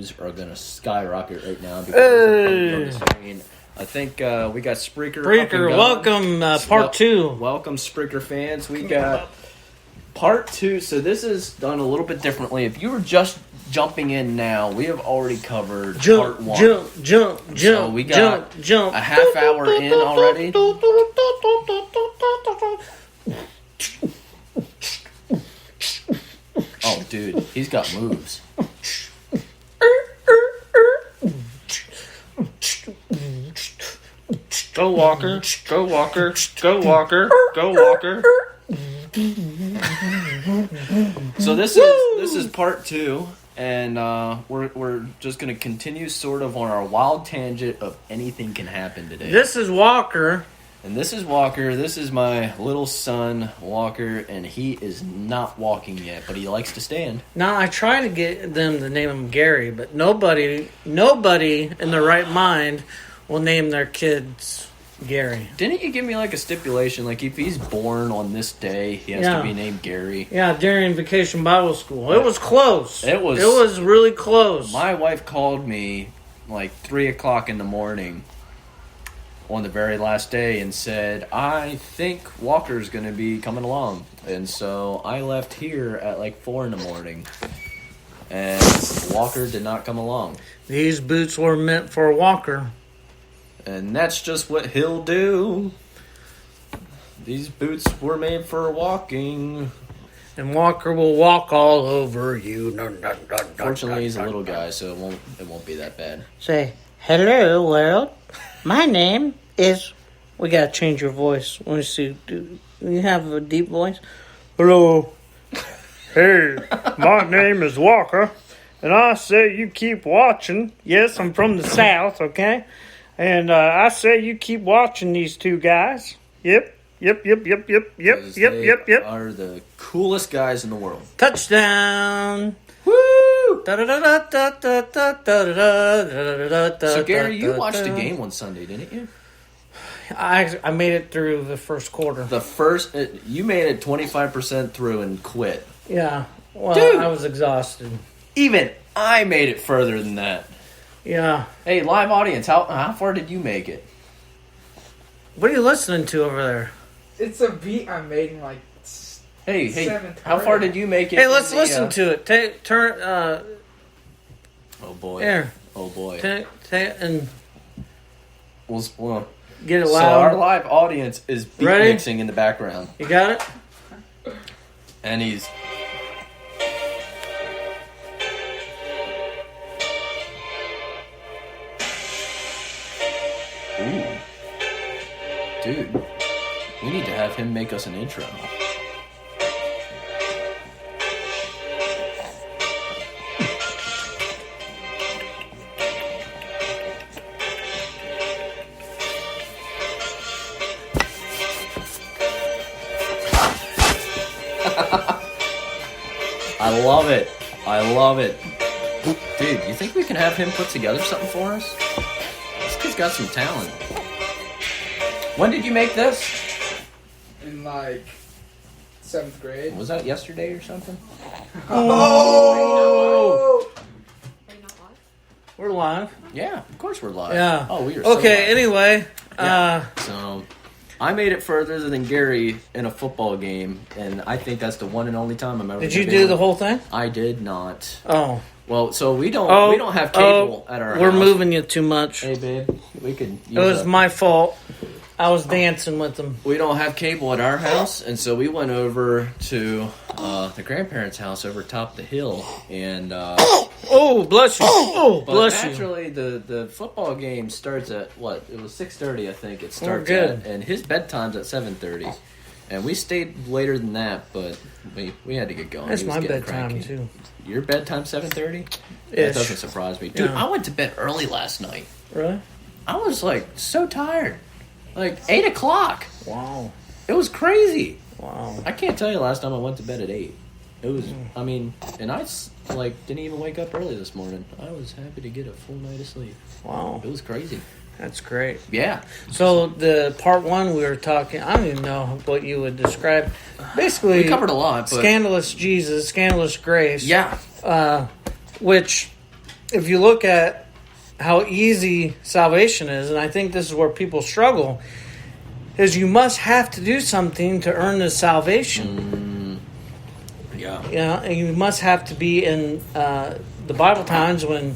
views are going to skyrocket right now because I think we got Spreaker. Welcome, part 2. Welcome, Spreaker fans. We got part 2. So this is done a little bit differently. If you were just jumping in now, we have already covered part 1. So we got a half hour in already. Oh, dude, he's got moves. Go Walker, go Walker, go Walker, go Walker. So this is part 2, and we're just gonna continue sort of on our wild tangent of anything can happen today. This is Walker. And this is Walker. This is my little son, Walker, and he is not walking yet, but he likes to stand. Now, I try to get them to name him Gary, but nobody in their right mind will name their kids Gary. Didn't you give me like a stipulation? Like if he's born on this day, he has to be named Gary. Yeah, during Vacation Bible School. It was close. It was really close. My wife called me like 3 o'clock in the morning on the very last day and said, I think Walker's going to be coming along. And so I left here at like 4 in the morning. And Walker did not come along. These boots were meant for Walker. And that's just what he'll do. These boots were made for walking. And Walker will walk all over you. Fortunately, he's a little guy, so it won't be that bad. Say, hello, world. My name is... We gotta change your voice. Let me see. Do you have a deep voice? Hello. Hey, my name is Walker. And I say you keep watching. Yes, I'm from the South, okay? And I say you keep watching these two guys. Yep. They are the coolest guys in the world. Touchdown. Woo! So Gary, you watched the game on Sunday, didn't you? I made it through the first quarter. You made it 25% through and quit. Yeah. Well, Dude. I was exhausted. Even I made it further than that. Yeah. Hey, live audience, how far did you make it? What are you listening to over there? It's a beat I made in like. Hey, how far did you make it? Hey, let's listen to it. Turn. Oh boy. Here. Oh boy. And We'll get it loud. So our live audience is beat mixing in the background. You got it? And he's... Ooh. Dude, we need to have him make us an intro. I love it. Dude, you think we can have him put together something for us? This kid's got some talent. When did you make this? In like 7th grade. Was that yesterday or something? Oh! Are you not live? We're live. Yeah, of course we're live. Yeah. Oh, we are so Okay, live. anyway. Yeah. So, I made it further than Gary in a football game, and I think that's the one and only time I'm ever. Did you do the whole thing? I did not. Oh. Well, so we don't have cable at our house. We're moving you too much. Hey, babe, we could. It was my fault. I was dancing with them. We don't have cable at our house, and so we went over to the grandparents' house over top the hill, and oh, bless you! Oh, but bless you! naturally, the football game starts at what? It was 6:30, I think. It starts good. at, and his bedtime's at 7:30, and we stayed later than that, but we had to get going. That's He was my getting bedtime cranky. too. Your bedtime 7:30? That Ish. doesn't surprise me, dude. Yeah. I went to bed early last night. Really? I was like so tired, like 8 o'clock. Wow! It was crazy. Wow! I can't tell you last time I went to bed at 8. It was, I mean, and I didn't even wake up early this morning. I was happy to get a full night of sleep. Wow! It was crazy. That's great. Yeah. So the part 1 we were talking, I don't even know what you would describe. Basically, We covered a lot, but scandalous Jesus, scandalous grace. yeah. Which if you look at how easy salvation is, and I think this is where people struggle, is you must have to do something to earn the salvation. Yeah. And you must have to be in the Bible times when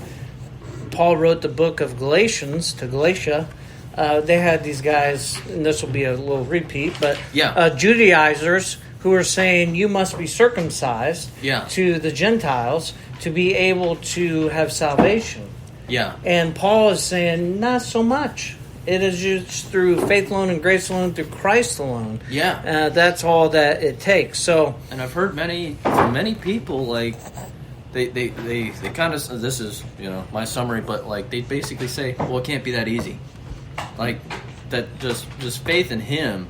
Paul wrote the book of Galatians to Galatia. They had these guys, and this will be a little repeat, but Judaizers who were saying you must be circumcised to the Gentiles to be able to have salvation. Yeah. And Paul is saying, not so much. It is just through faith alone and grace alone, through Christ alone. Yeah. That's all that it takes. So, and I've heard many people, like, they kind of, this is, my summary, but, like, they basically say, well, it can't be that easy. Like, that just faith in him,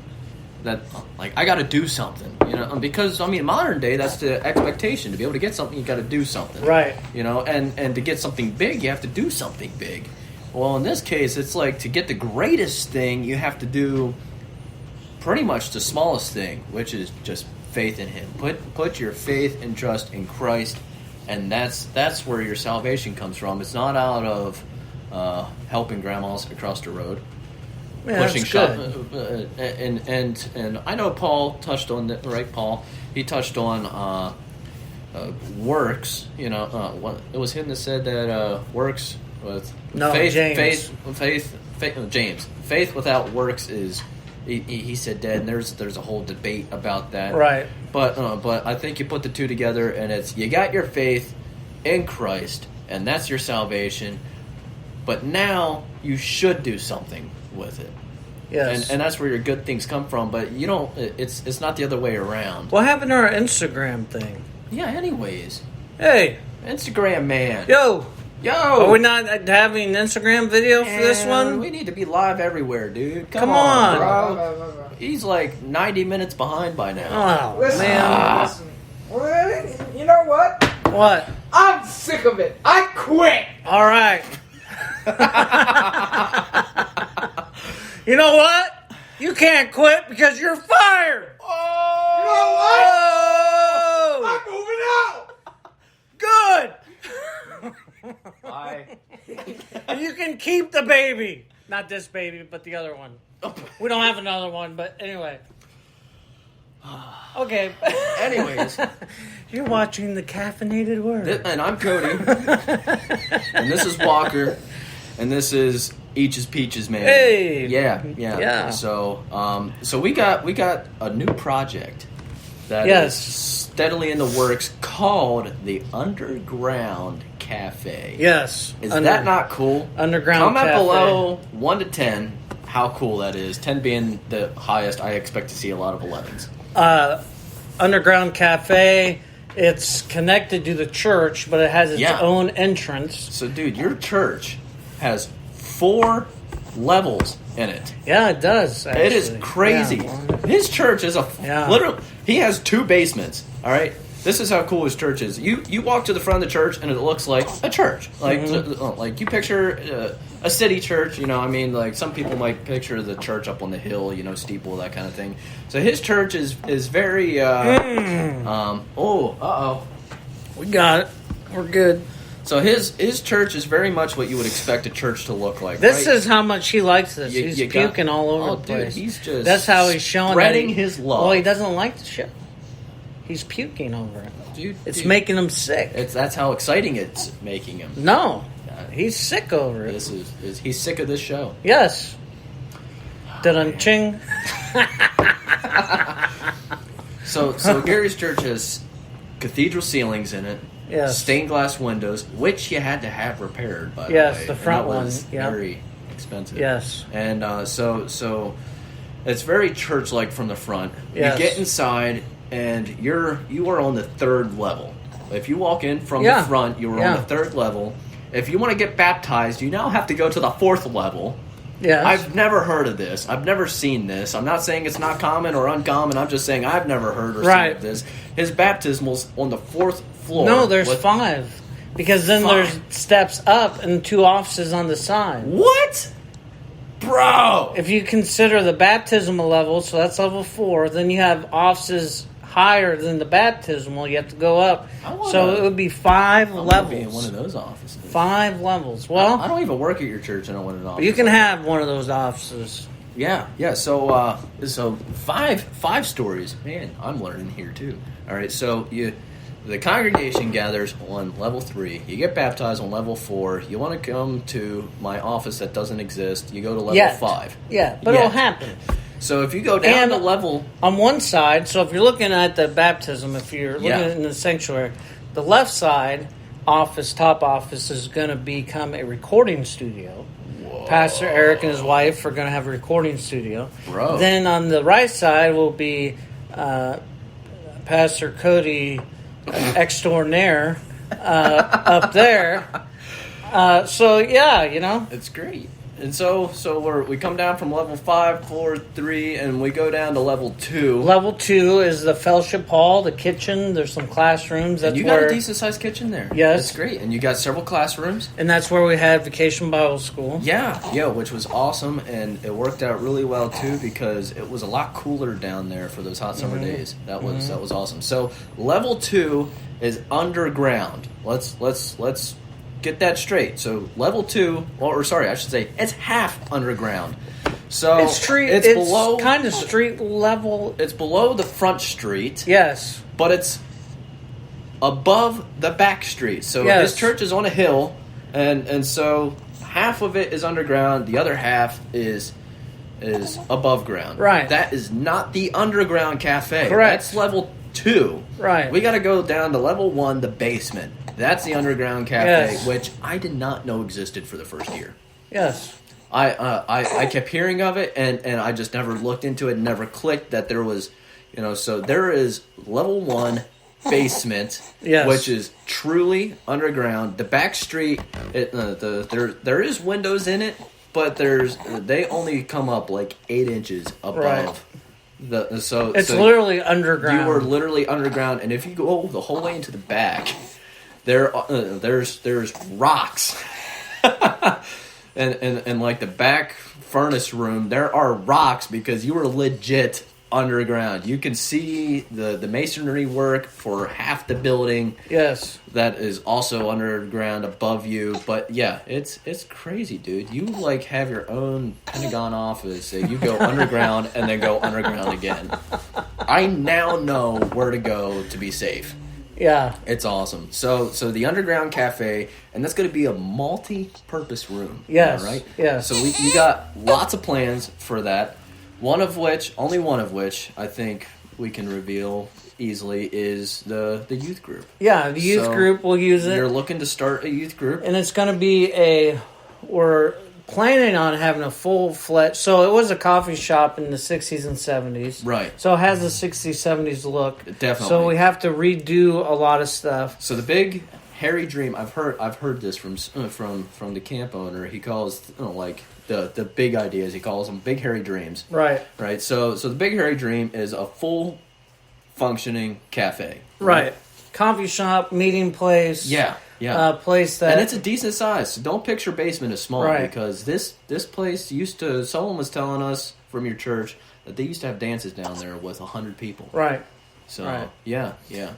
that, like, I got to do something, because, modern day, that's the expectation. To be able to get something, you got to do something. Right. And to get something big, you have to do something big. Well, in this case, it's like to get the greatest thing, you have to do pretty much the smallest thing, which is just faith in him. Put your faith and trust in Christ, and that's where your salvation comes from. It's not out of helping grandmas across the road. Yeah, pushing good. And I know Paul touched on that, right? Paul, he touched on works. It was him that said that works with James. James. Faith without works is, he said, dead. And there's a whole debate about that. Right. But I think you put the two together, and it's you got your faith in Christ, and that's your salvation. But now you should do something with it. Yes. And that's where your good things come from, but you don't. It's not the other way around. What happened to our Instagram thing? Yeah. Anyways, hey, Instagram man. Yo. Are we not having an Instagram video for this one? We need to be live everywhere, dude. Come on. Bro. He's like 90 minutes behind by now. Oh, listen, man. listen. Well, you know what? What? I'm sick of it. I quit. All right. You know what? You can't quit because you're fired. You know what? I'm moving out. Good. Bye. And you can keep the baby. Not this baby, but the other one. We don't have another one, but anyway. Okay. Anyways. You're watching the Caffeinated Word. And I'm Cody. And this is Walker. And this is Each's Peaches, man. Hey. Yeah. So we got a new project that is steadily in the works called the Underground Cafe. Yes. Is that not cool? Underground Comment Cafe. below 1 to 10 how cool that is. 10 being the highest. I expect to see a lot of 11s. Underground Cafe. It's connected to the church, but it has its own entrance. So, dude, your church has 4 levels in it. Yeah, it does. Actually. It is crazy. Yeah. His church is literally. He has 2 basements. All right. This is how cool his church is. You walk to the front of the church and it looks like a church. Like like you picture a city church. Like some people might picture the church up on the hill. Steeple, that kind of thing. So his church is very. We got it. We're good. So his church is very much what you would expect a church to look like. This right? is how much he likes this. He's puking all over the place. Dude, he's just that's how he's showing spreading his love. Well, he doesn't like the show. He's puking over it. Dude, it's making him sick. That's how exciting it's making him. No, he's sick over it. This is he's sick of this show. Yes. Dun-ching. So Gary's church has cathedral ceilings in it. Yes. Stained glass windows, which you had to have repaired, by the way. Yes, the front one. Was very expensive. Yes. And so it's very church-like from the front. Yes. You get inside, and you are on the 3rd level. If you walk in from the front, you are on the 3rd level. If you want to get baptized, you now have to go to the 4th level. Yes. I've never heard of this. I've never seen this. I'm not saying it's not common or uncommon. I'm just saying I've never heard or seen of this. His baptismal's on the 4th floor. No, there's 5. Because then there's steps up and 2 offices on the side. What? Bro! If you consider the baptismal level, so that's level 4, then you have offices higher than the baptismal. You have to go up. So it would be 5 levels. Be in one of those offices. 5 levels. I Well, don't even work at your church. I don't want an office. you can have one of those offices. Yeah. So five stories. Man, I'm learning here too. All right. So the congregation gathers on level 3. You get baptized on level 4. You want to come to my office that doesn't exist. You go to level 5. Yeah, but Yet. it'll happen. So if you go down to level, On one side, so if you're looking at the baptism, if you're looking Yeah. in the sanctuary, the left side office, top office, is going to become a recording studio. Pastor Eric and his wife are going to have a recording studio. Bro. Then on the right side will be Pastor Cody extraordinaire up there. So yeah, it's great. And so we come down from level 5, 4, 3, and we go down to level 2. Level 2 is the fellowship hall, the kitchen. There's some classrooms. That's And you where, got a decent sized kitchen there. Yes. That's great. And you got several classrooms. and that's where we had Vacation Bible School. Yeah, which was awesome, and it worked out really well too because it was a lot cooler down there for those hot summer days. That was awesome. So level 2 is underground. Let's get that straight. So level 2, or sorry, I should say it's half underground. So It's street. It's below kind of street level. It's below the front street. Yes. But it's above the back street. So Yes. his church is on a hill, and so half of it is underground. The other half is above ground. Right. That is not the underground cafe. Correct. That's level 2. Right. We got to go down to level 1, the basement. That's the underground cafe, Yes. which I did not know existed for the first year. Yes. I kept hearing of it, and I just never looked into it, never clicked that there was, so there is level 1 basement, Yes. which is truly underground. The back street, there is windows in it, but they only come up like 8 inches above. Right. It's So literally underground. you were literally underground, and if you go the whole way into the back, there's rocks. And like the back furnace room, there are rocks because you were legit underground. You can see the masonry work for half the building. Yes. That is also underground above you. But yeah, it's crazy, dude. You like have your own Pentagon office that you go underground and then go underground again. I now know where to go to be safe. Yeah. It's awesome. So the underground cafe, and that's going to be a multi-purpose room. Yes. Right? Yes. So you got lots of plans for that. Only one of which I think we can reveal easily is the youth group. Yeah, the youth group will use it. You're looking to start a youth group. And it's going to be we're planning on having a full-fledged, so it was a coffee shop in the 60s and 70s. Right. So it has the 60s, 70s look. Definitely. So we have to redo a lot of stuff. So the big hairy dream, I've heard this from the camp owner. He calls like the big ideas. He calls them big hairy dreams. Right. Right. So the big hairy dream is a full functioning cafe. Right. Coffee shop, meeting place. Yeah. Place that, and it's a decent size. So don't picture basement as small, right. because this place used to. Someone was telling us from your church that they used to have dances down there with 100 people. Right. So right. Yeah.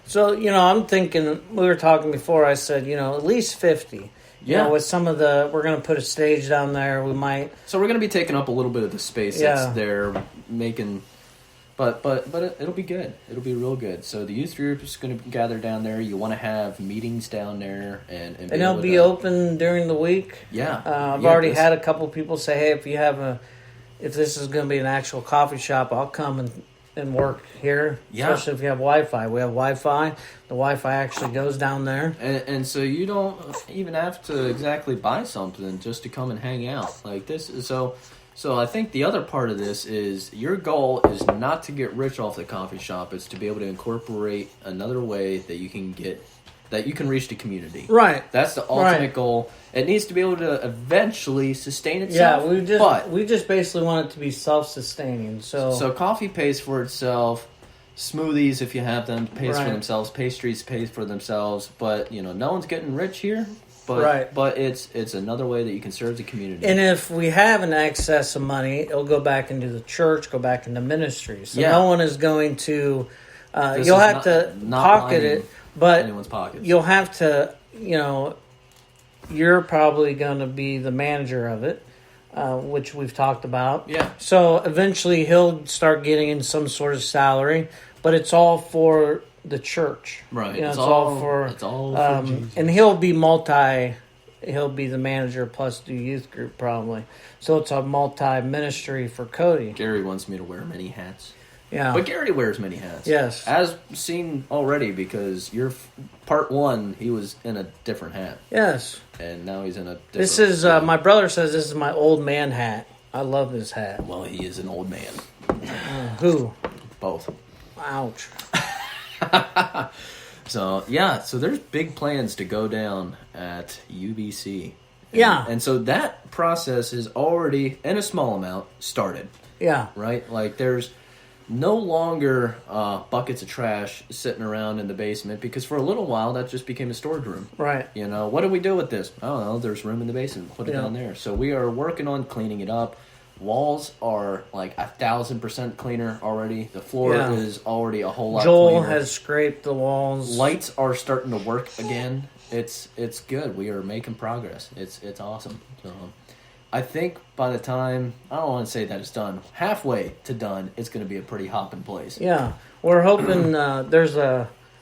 So I'm thinking. We were talking before. I said at least 50. Yeah. With some of we're going to put a stage down there. We might. So we're going to be taking up a little bit of the space that's there, making. But it'll be good. It'll be real good. So the youth group is going to gather down there. You want to have meetings down there, and it'll be open during the week. Yeah, I've already had a couple people say, "Hey, if this is going to be an actual coffee shop, I'll come and work here." Yeah. Especially if you have Wi-Fi. We have Wi-Fi. The Wi-Fi actually goes down there, and so you don't even have to exactly buy something just to come and hang out like this. So I think the other part of this is your goal is not to get rich off the coffee shop. It's to be able to incorporate another way that you can reach the community. Right. That's the ultimate goal. It needs to be able to eventually sustain itself. Yeah, we just basically want it to be self-sustaining. So coffee pays for itself. Smoothies, if you have them, pays right. for themselves. Pastries pays for themselves. But no one's getting rich here. But, right. But it's another way that you can serve the community. And if we have an excess of money, it'll go back into the church, go back into ministry. So no one is going to. You'll have to not pocket it, but anyone's pockets. you'll have to, you're probably going to be the manager of it, which we've talked about. Yeah. So eventually he'll start getting some sort of salary, but it's all for the church. Right. You know, it's all for Jesus. and he'll be he'll be the manager plus the youth group probably. So it's a multi-ministry for Cody. Gary wants me to wear many hats. Yeah. But Gary wears many hats. Yes. As seen already, because your part one, he was in a different hat. Yes. And now he's in a different... This is, my brother says this is my old man hat. I love this hat. Well, he is an old man. Who? Both. Ouch. So there's big plans to go down at UBC. Yeah. And so that process is already, in a small amount, started. Yeah. Right? Like, there's no longer buckets of trash sitting around in the basement, because for a little while that just became a storage room. Right. You know, what do we do with this? I don't know, there's room in the basement. Put it down there. So we are working on cleaning it up. Walls are like 1,000% cleaner already. The floor is already a whole lot Joel cleaner. has scraped the walls. Lights are starting to work again. It's good. We are making progress. It's awesome. So I think by the time, I don't want to say that it's done, halfway to done, it's going to be a pretty hopping place. Yeah. We're hoping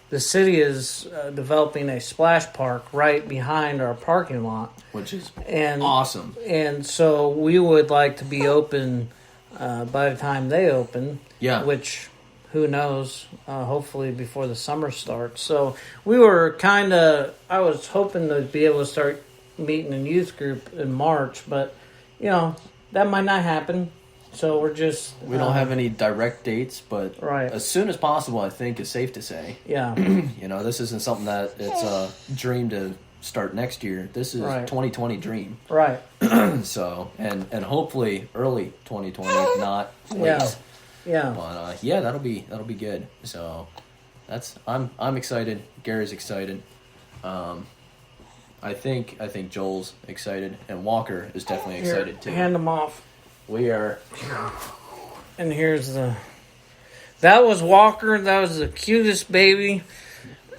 the city is developing a splash park right behind our parking lot. Which is and awesome. And so we would like to be open by the time they open. Yeah. Which, who knows, hopefully before the summer starts. So we were I was hoping to be able to start meeting in youth group in March, but, you know, that might not happen. So we're just... We don't have any direct dates, but right. as soon as possible, I think, is safe to say. Yeah. You know, this isn't something that it's a dream to start next year. This is 2020 dream. Right. So, and hopefully early 2020, not late. Yeah. But that'll be good. So I'm excited. Gary's excited. I think Joel's excited, and Walker is definitely excited too. Hand them off. We are. And here's that was Walker. That was the cutest baby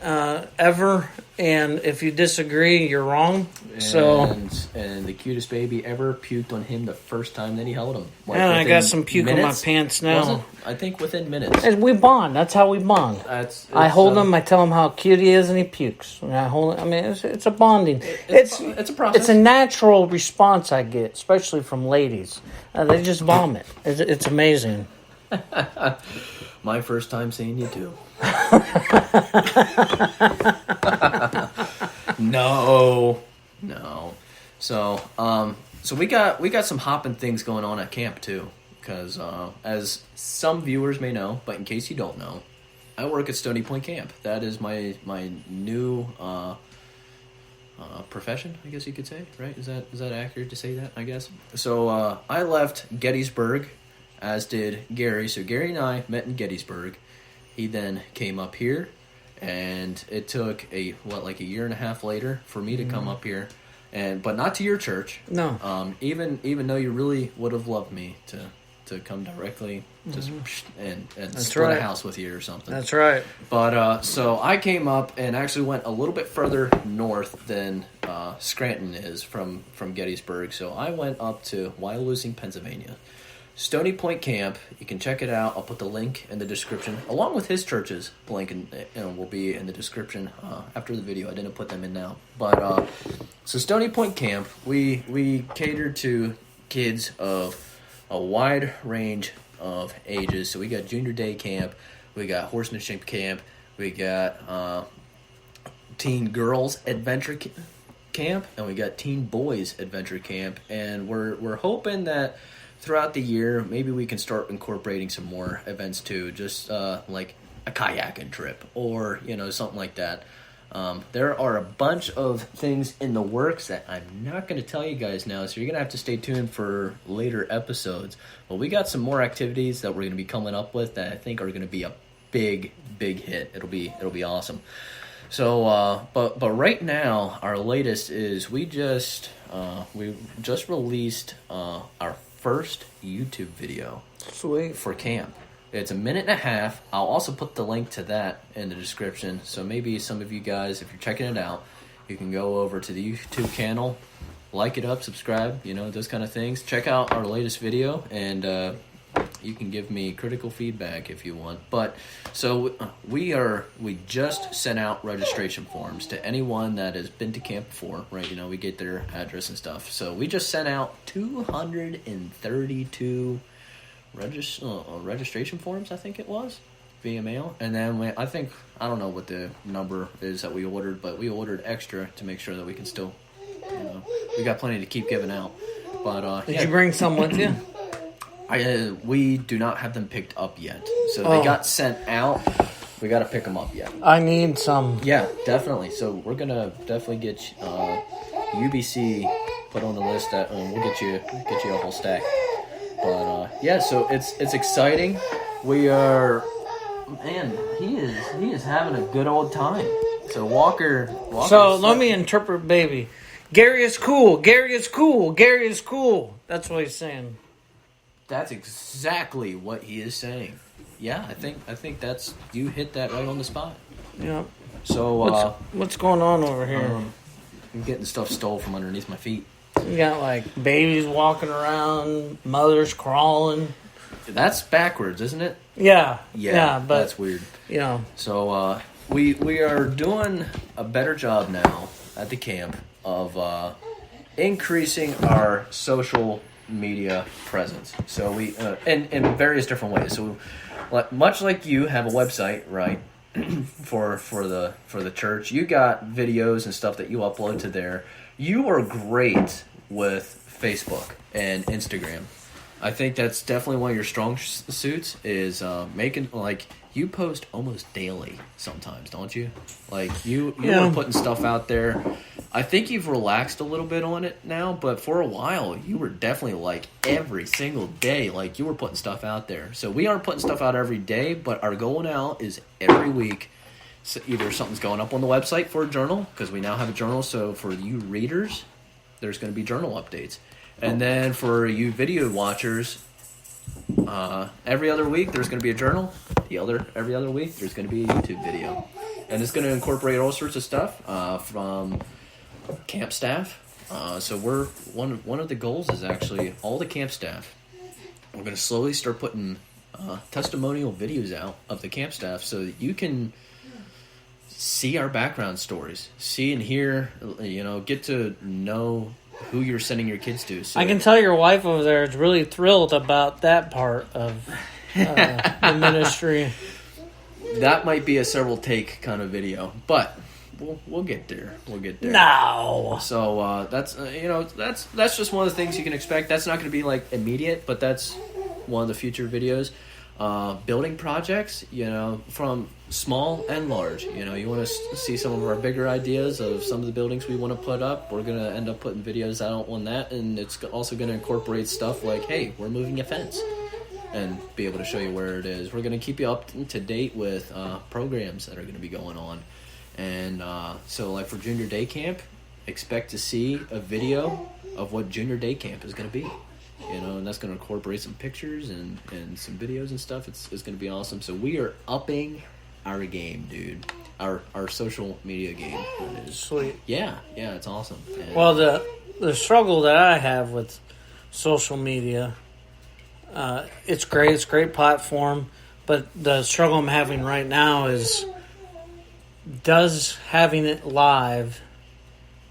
ever. And if you disagree, you're wrong. And the cutest baby ever puked on him the first time that he held him. Like, and I got some puke on my pants now. I think within minutes. And we bond. That's how we bond. I hold him. I tell him how cute he is, and he pukes. And I hold him. I mean, it's a bonding. It's a process. It's a natural response I get, especially from ladies. They just vomit. It's amazing. My first time seeing you too. No. So we got some hopping things going on at camp too, because as some viewers may know, but in case you don't know, I work at Stony Point Camp. That is my new profession, I guess you could say, right? Is that accurate to say that, I guess? So I left Gettysburg, as did Gary. So Gary and I met in Gettysburg. He then came up here, and it took a year and a half later for me to come up here, but not to your church. No. Even though you really would have loved me to come directly and That's split right. a house with you or something. That's right. But so I came up and actually went a little bit further north than Scranton is from Gettysburg. So I went up to Wyalusing, Pennsylvania. Stony Point Camp, you can check it out. I'll put the link in the description, along with his church's link, and will be in the description after the video. I didn't put them in now. But so Stony Point Camp, we cater to kids of a wide range of ages. So we got junior day camp, we got horsemanship camp, we got teen girls adventure camp, and we got teen boys adventure camp. And we're hoping that throughout the year, maybe we can start incorporating some more events too, just like a kayaking trip or, something like that. There are a bunch of things in the works that I'm not going to tell you guys now, so you're going to have to stay tuned for later episodes. But we got some more activities that we're going to be coming up with that I think are going to be a big hit. It'll be awesome. So, but right now, our latest is we just released our first YouTube video. Sweet. For camp. It's 1.5 minutes. I'll also put the link to that in the description, so maybe some of you guys, if you're checking it out, you can go over to the YouTube channel, like it up, subscribe, those kind of things. Check out our latest video, and you can give me critical feedback if you want. But so we just sent out registration forms to anyone that has been to camp before, right? We get their address and stuff. So we just sent out 232 registration forms, I think it was, via mail. And then I don't know what the number is that we ordered, but we ordered extra to make sure that we can still, we got plenty to keep giving out. But did you bring some with you? We do not have them picked up yet. So they got sent out. We got to pick them up yet. I need some. Yeah, definitely. So we're going to definitely get UBC put on the list. We'll get you a whole stack. But yeah, so it's exciting. We are, man, he is having a good old time. So Walker so let me interpret baby. Gary is cool. Gary is cool. Gary is cool. That's what he's saying. That's exactly what he is saying. Yeah, I think that's, you hit that right on the spot. Yeah. So what's going on over here? I'm getting stuff stole from underneath my feet. You got like babies walking around, mothers crawling. That's backwards, isn't it? Yeah. Yeah, but that's weird. Yeah. So we are doing a better job now at the camp of increasing our social media presence. So we in various different ways. So much like you have a website, right? for the church, you got videos and stuff that you upload to there. You are great with Facebook and Instagram. I think that's definitely one of your strong suits is making, like, you post almost daily sometimes, don't you? Like, you are putting stuff out there. I think you've relaxed a little bit on it now, but for a while, you were definitely, like, every single day, like, you were putting stuff out there. So we aren't putting stuff out every day, but our goal now is every week, so either something's going up on the website for a journal, because we now have a journal, so for you readers, there's going to be journal updates. And then for you video watchers, every other week there's going to be a journal. Every other week there's going to be a YouTube video. And it's going to incorporate all sorts of stuff from camp staff. So we're one of the goals is actually all the camp staff. We're going to slowly start putting testimonial videos out of the camp staff so that you can see our background stories, see and hear, get to know who you're sending your kids to. So I can tell your wife over there is really thrilled about that part of the ministry. That might be a several take kind of video, but we'll get there. We'll get there. No. So that's that's just one of the things you can expect. That's not going to be like immediate, but that's one of the future videos. Building projects, from small and large. You want to see some of our bigger ideas of some of the buildings we want to put up. We're going to end up putting videos out on that, and it's also going to incorporate stuff like, hey, we're moving a fence, and be able to show you where it is. We're going to keep you up to date with programs that are going to be going on. And so like for junior day camp, expect to see a video of what junior day camp is going to be. And that's going to incorporate some pictures and some videos and stuff. It's going to be awesome. So we are upping our game, dude. Our social media game. Sweet. Yeah, it's awesome. And well, the struggle that I have with social media, it's great. It's a great platform. But the struggle I'm having right now is, does having it live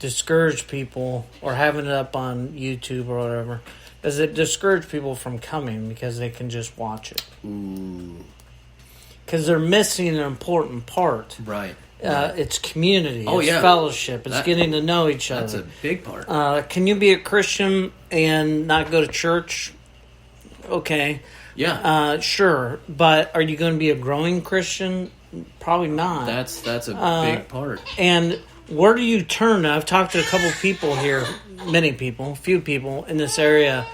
discourage people, or having it up on YouTube or whatever, does it discourage people from coming because they can just watch it? Ooh. Because they're missing an important part. Right. It's community. Oh, it's fellowship. It's getting to know each other. That's a big part. Can you be a Christian and not go to church? Okay. Yeah. Sure. But are you going to be a growing Christian? Probably not. That's a big part. And where do you turn? I've talked to a couple people here, a few people in this area.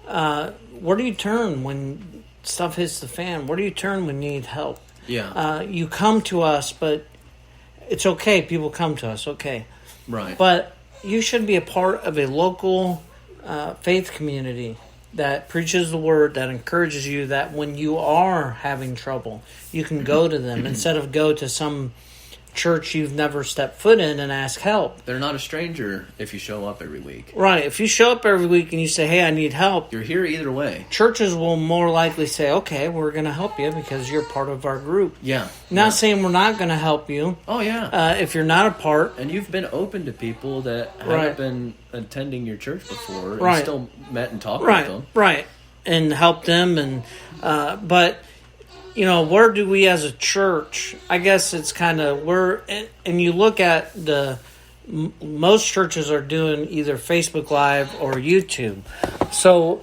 Where do you turn when stuff hits the fan? Where do you turn when you need help? Yeah. You come to us, but it's okay. People come to us, okay. Right. But you should be a part of a local faith community that preaches the word, that encourages you, that when you are having trouble, you can go to them instead of go to some church you've never stepped foot in and ask help. They're not a stranger if you show up every week. Right. If you show up every week and you say, hey, I need help, You're here either way. churches will more likely say, okay, we're going to help you because you're part of our group. Yeah. Not saying we're not going to help you Oh, yeah. if you're not a part. And you've been open to people that Right. haven't been attending your church before and Right. still met and talked with Right, them. right. And help them. And but, you know, where do we as a church, I guess it's kind of, and you look at most churches are doing either Facebook Live or YouTube. So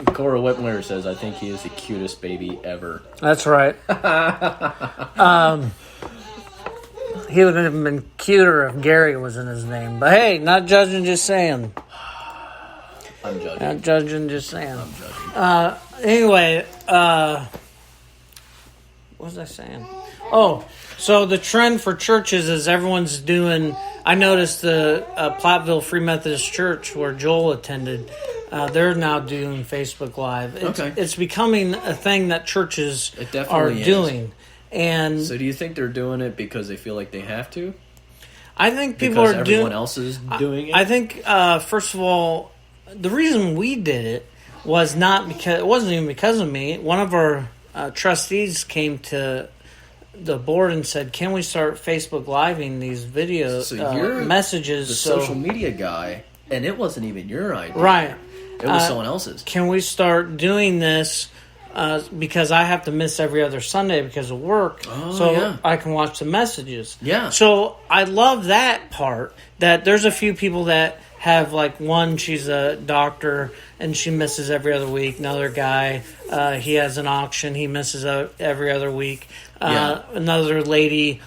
Cora Whitmire says, I think he is the cutest baby ever. that's right. He would have been cuter if Gary was in his name. But hey, not judging, just saying. I'm judging. Not judging, just saying. I'm judging. Anyway, what was I saying? Oh, so the trend for churches is everyone's doing. I noticed the Platteville Free Methodist Church, where Joel attended, they're now doing Facebook Live. It's becoming a thing that churches It are definitely is. doing. And So do you think they're doing it because they feel like they have to? I think people Because are everyone doing. else is doing it? I think, first of all, the reason we did it was not because it wasn't even because of me. One of our trustees came to the board and said, "Can we start Facebook Living these videos, So you're messages?" the So social media guy, and it wasn't even your idea. right, It was someone else's. can we start doing this? Because I have to miss every other Sunday because of work, so yeah. I can watch the messages. Yeah. So I love that part. That there's a few people that have, like, one, she's a doctor and she misses every other week. Another guy, he has an auction, he misses every other week. Another lady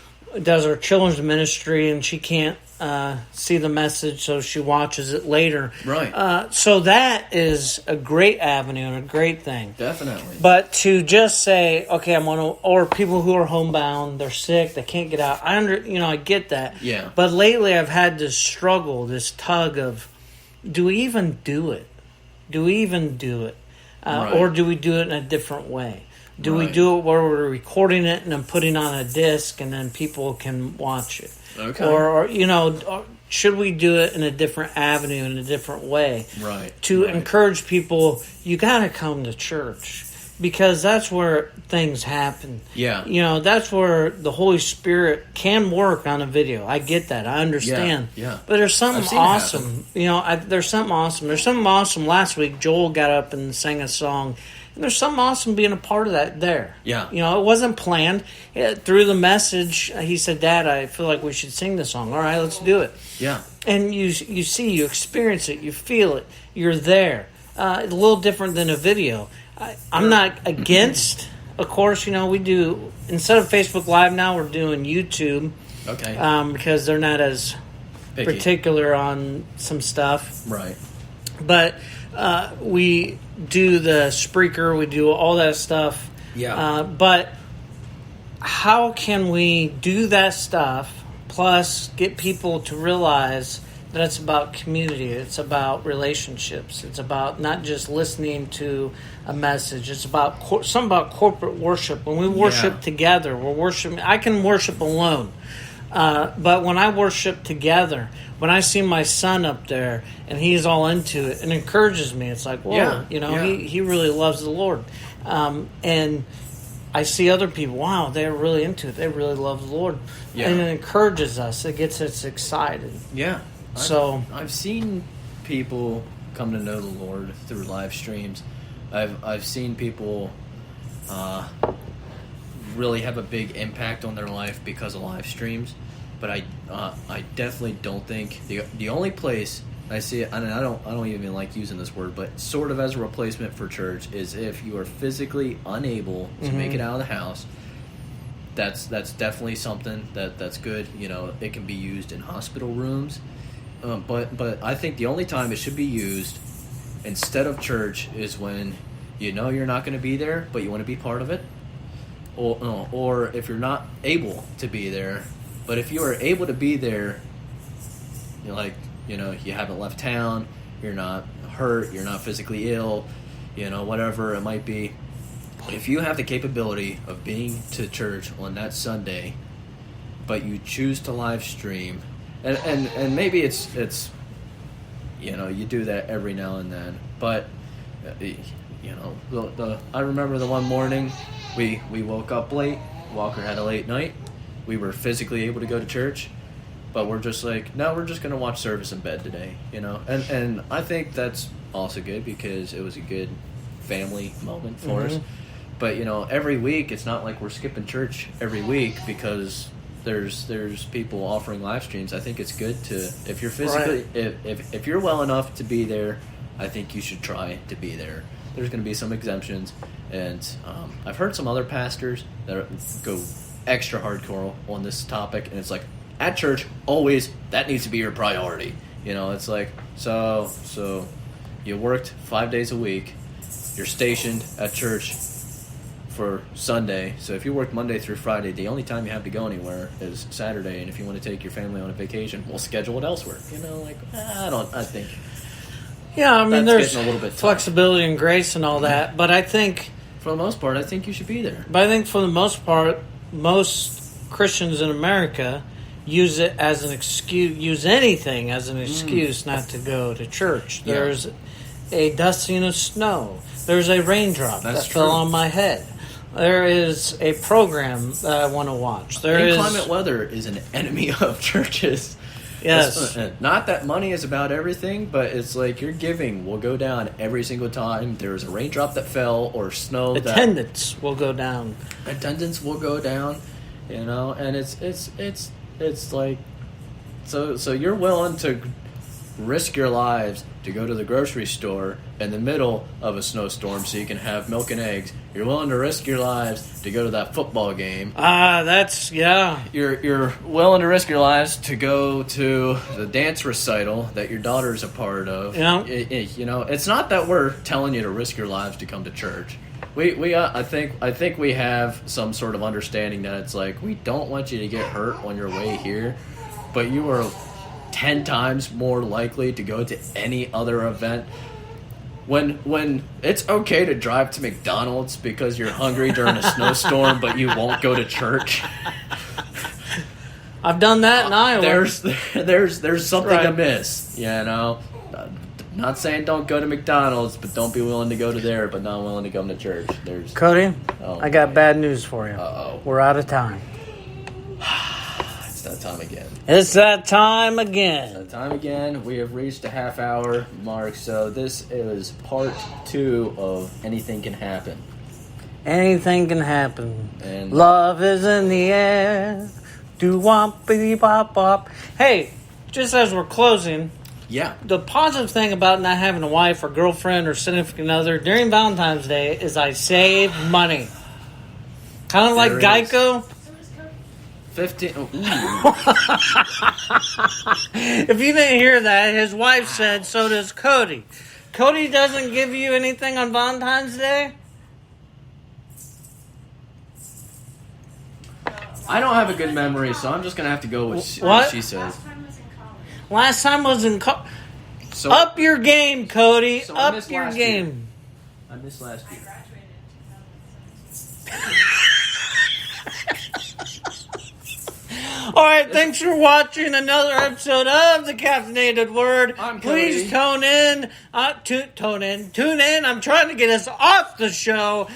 does her children's ministry and she can't see the message, so she watches it later. Right. So that is a great avenue and a great thing. Definitely. But to just say, okay, I'm on, or people who are homebound, they're sick, they can't get out. I get that. Yeah. But lately, I've had this struggle, this tug of, do we even do it? Do we even do it, Right. or do we do it in a different way? Do we Right. do it where we're recording it and then putting on a disc and then people can watch it? Okay. Or should we do it in a different avenue, in a different way? Right. To Right. encourage people, you got to come to church because that's where things happen. Yeah. That's where the Holy Spirit can work on a video. I get that. I understand. Yeah. But there's I've something seen it awesome. There's something awesome. There's something awesome. Last week, Joel got up and sang a song. And there's something awesome being a part of that there. Yeah. It wasn't planned. Through the message, he said, Dad, I feel like we should sing this song. All right, let's do it. Yeah. And you see, you experience it, you feel it, you're there. A little different than a video. I'm not against, of course, we do, instead of Facebook Live now, we're doing YouTube. Okay. Because they're not as Picky. particular on some stuff. Right. But we do the Spreaker, we do all that stuff. Yeah. But how can we do that stuff, plus get people to realize that it's about community, it's about relationships, it's about not just listening to a message, it's about something about corporate worship. When we worship together, we're worshiping. I can worship alone. But when I worship together, when I see my son up there and he's all into it and encourages me, it's like, whoa, he really loves the Lord. And I see other people, wow, they're really into it. They really love the Lord. Yeah. And it encourages us. It gets us excited. Yeah. I've seen people come to know the Lord through live streams. I've seen people really have a big impact on their life because of live streams. But I definitely don't think the only place I see it, and I don't even like using this word, but sort of as a replacement for church is if you are physically unable to make it out of the house. That's definitely something that's good. It can be used in hospital rooms, but I think the only time it should be used instead of church is when you're not going to be there, but you want to be part of it, or if you're not able to be there. But if you are able to be there, you haven't left town, you're not hurt, you're not physically ill, whatever it might be. If you have the capability of being to church on that Sunday, but you choose to live stream, and maybe it's you do that every now and then, but I remember the one morning we woke up late. Walker had a late night. We were physically able to go to church, but we're just like, no, we're just gonna watch service in bed today, and I think that's also good because it was a good family moment for us. But every week it's not like we're skipping church every week because there's people offering live streams. I think it's good to, if you're physically if you're well enough to be there, I think you should try to be there. There's going to be some exemptions, and I've heard some other pastors that go extra hardcore on this topic, and it's like, at church, always, that needs to be your priority. It's like, so you worked 5 days a week, you're stationed at church for Sunday, so if you work Monday through Friday, the only time you have to go anywhere is Saturday, and if you want to take your family on a vacation, we'll schedule it elsewhere. I think... Yeah, I mean, That's there's getting a little bit tough. flexibility and grace and all that, but I think... For the most part, I think you should be there. But I think for the most part, most Christians in America use it as an excuse, use anything as an excuse not to go to church. Yeah. There's a dusting of snow. There's a raindrop that fell on my head. There is a program that I want to watch. Inclement weather is an enemy of churches. Yes. Not that money is about everything, but it's like your giving will go down every single time there's a raindrop that fell or snow. Attendance will go down. Attendance will go down, and it's like, so you're willing to risk your lives to go to the grocery store in the middle of a snowstorm so you can have milk and eggs. You're willing to risk your lives to go to that football game. Yeah. You're willing to risk your lives to go to the dance recital that your daughter's a part of. Yeah. It's not that we're telling you to risk your lives to come to church. I think we have some sort of understanding that it's like, we don't want you to get hurt on your way here, but you are 10 times more likely to go to any other event. When it's okay to drive to McDonald's because you're hungry during a snowstorm, but you won't go to church. I've done that in Iowa. There's something amiss, Not saying don't go to McDonald's, but don't be willing to go to there, but not willing to come to church. Cody, I got bad news for you. Uh-oh. We're out of time. It's that time again. It's that time again. That time again. We have reached a half-hour mark, so this is part 2 of Anything Can Happen. Anything can happen. And love is in the air. Do-wop, biddy-bop-bop. Hey, just as we're closing, yeah, the positive thing about not having a wife or girlfriend or significant other during Valentine's Day is I save money. Kind of like Geico. 15. Oh, if you didn't hear that, his wife said, so does Cody. Cody doesn't give you anything on Valentine's Day? I don't have a good memory, so I'm just going to have to go with what she says. Last time was in college. So, up your game, Cody. So I up missed your last game. Year. I missed last year. All right, thanks for watching another episode of the Caffeinated Word. Please tune in. Tune in. I'm trying to get us off the show.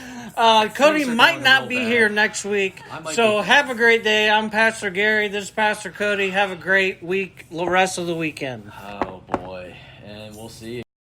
Cody might not be here next week, so have a great day. I'm Pastor Gary. This is Pastor Cody. Have a great week, the rest of the weekend. Oh, boy. And we'll see you.